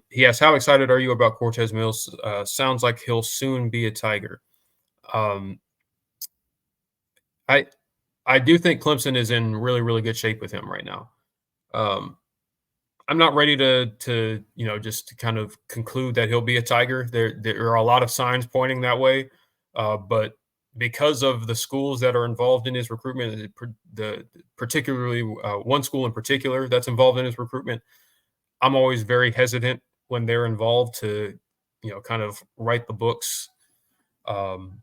He asks, "How excited are you about Cortez Mills? Sounds like he'll soon be a Tiger." Um, I I do think Clemson is in really, really good shape with him right now. Um, I'm not ready to just to kind of conclude that he'll be a Tiger. There are a lot of signs pointing that way, but because of the schools that are involved in his recruitment, particularly one school in particular that's involved in his recruitment, I'm always very hesitant when they're involved to kind of write the books. Um,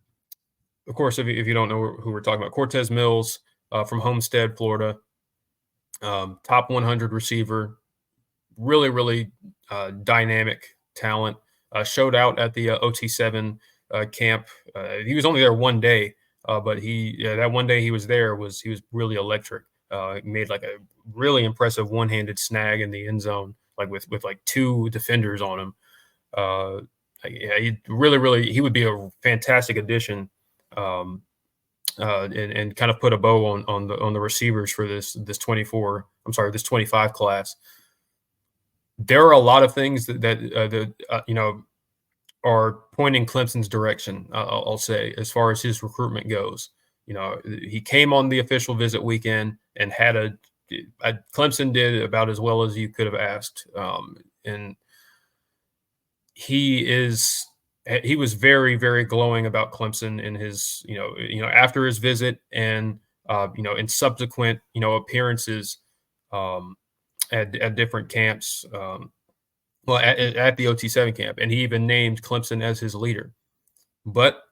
of course, if you don't know who we're talking about, Cortez Mills from Homestead, Florida, top 100 receiver, really, really dynamic talent. Showed out at the OT7 camp. He was only there one day, but that one day he was there he was really electric. He made like a really impressive one-handed snag in the end zone, like with like two defenders on him. Uh, yeah, he would be a fantastic addition. Um, and kind of put a bow on the receivers for this 24. I'm sorry, this 25 class. There are a lot of things that are pointing Clemson's direction. I'll say as far as his recruitment goes. He came on the official visit weekend and had Clemson did about as well as you could have asked, and he was very, very glowing about Clemson in his after his visit and in subsequent appearances um, at different camps. Well, at the OT7 camp, and he even named Clemson as his leader. But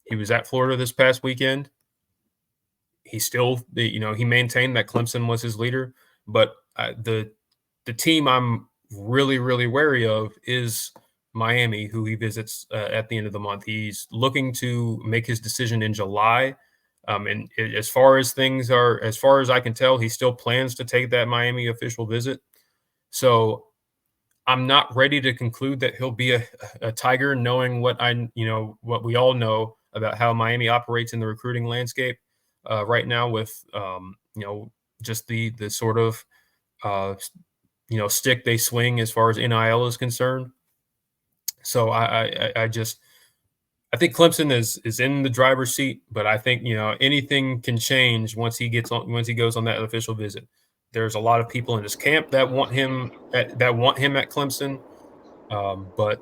he was at Florida this past weekend. He still, he maintained that Clemson was his leader. But the team I'm really, really wary of is Miami, who he visits at the end of the month. He's looking to make his decision in July. And as far as I can tell, he still plans to take that Miami official visit. So I'm not ready to conclude that he'll be a Tiger, knowing what we all know about how Miami operates in the recruiting landscape right now with just the sort of stick they swing as far as NIL is concerned. So I think Clemson is in the driver's seat, but I think anything can change once he goes on that official visit. There's a lot of people in his camp that want him at Clemson, but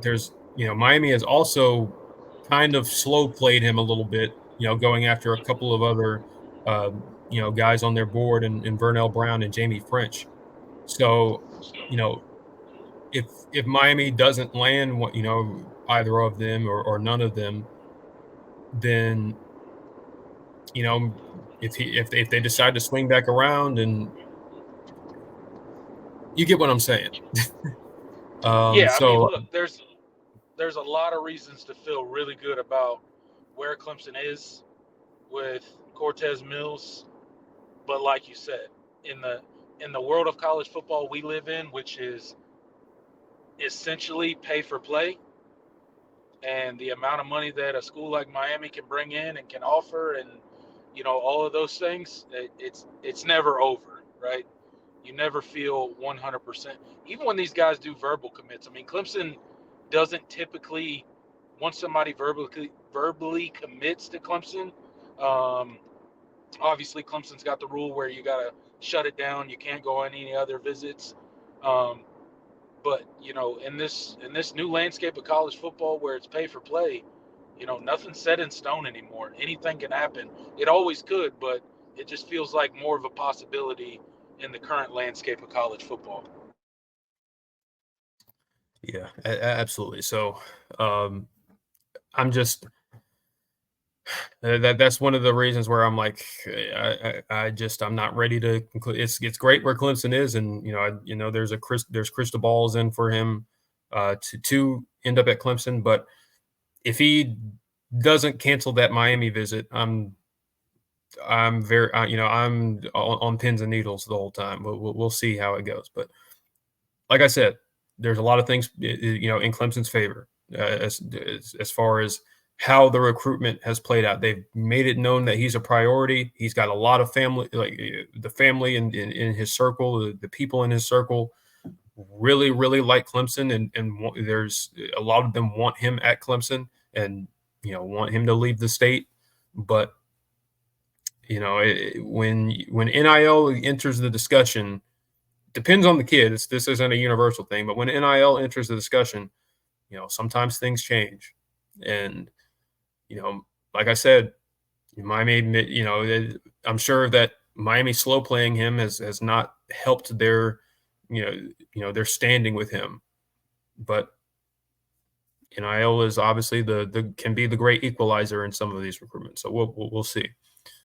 there's Miami has also kind of slow played him a little bit, going after a couple of other guys on their board and Vernell Brown and Jamie French. So if Miami doesn't land either of them or none of them, then if they decide to swing back around, and you get what I'm saying. Yeah, I mean, So look, there's a lot of reasons to feel really good about where Clemson is with Cortez Mills, but like you said, in the world of college football we live in, which is essentially pay for play, and the amount of money that a school like Miami can bring in and can offer, and all of those things, it's never over, right? You never feel 100%. Even when these guys do verbal commits, I mean, Clemson doesn't typically, once somebody verbally commits to Clemson, um, obviously Clemson's got the rule where you got to shut it down. You can't go on any other visits. Um, but in this new landscape of college football where it's pay for play, nothing's set in stone anymore. Anything can happen. It always could, but it just feels like more of a possibility in the current landscape of college football. yeah, absolutely. So I'm just that's one of the reasons where I'm like, I'm not ready to conclude. It's great where Clemson is, and there's crystal balls in for him to end up at Clemson. But if he doesn't cancel that Miami visit, I'm very I'm on pins and needles the whole time. We'll see how it goes. But like I said, there's a lot of things in Clemson's favor as far as how the recruitment has played out. They've made it known that he's a priority. He's got a lot of family, like the family in his circle, the people in his circle really, really like Clemson, and there's a lot of them want him at Clemson, and want him to leave the state. But when NIL enters the discussion, depends on the kid. This isn't a universal thing, but when NIL enters the discussion, sometimes things change, and like I said, Miami, I'm sure that Miami slow playing him has not helped their, their standing with him. But NIL is obviously the can be the great equalizer in some of these recruitments. So we'll see.